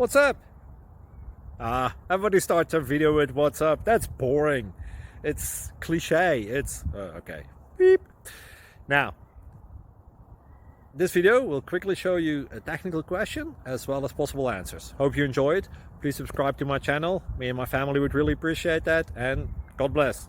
What's up? Everybody starts a video with what's up. That's boring. It's cliche. It's okay. Beep. Now, this video will quickly show you a technical question as well as possible answers. Hope you enjoy it. Please subscribe to my channel. Me and my family would really appreciate that, and God bless.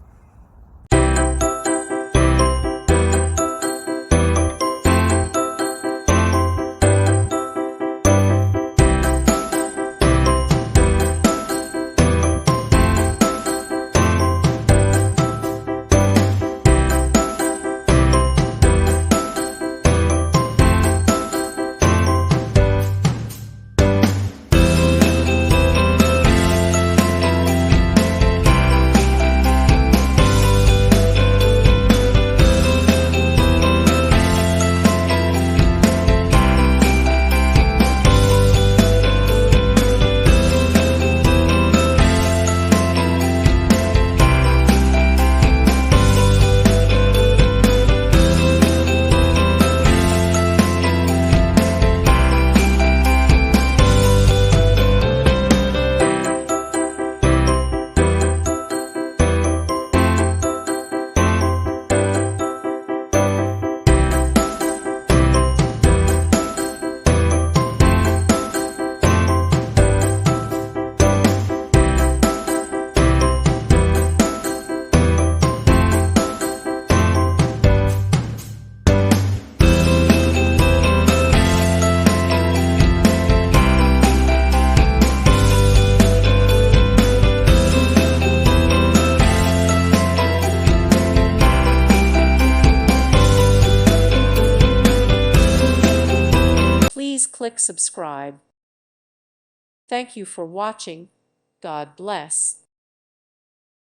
Please click subscribe. Thank you for watching. God bless.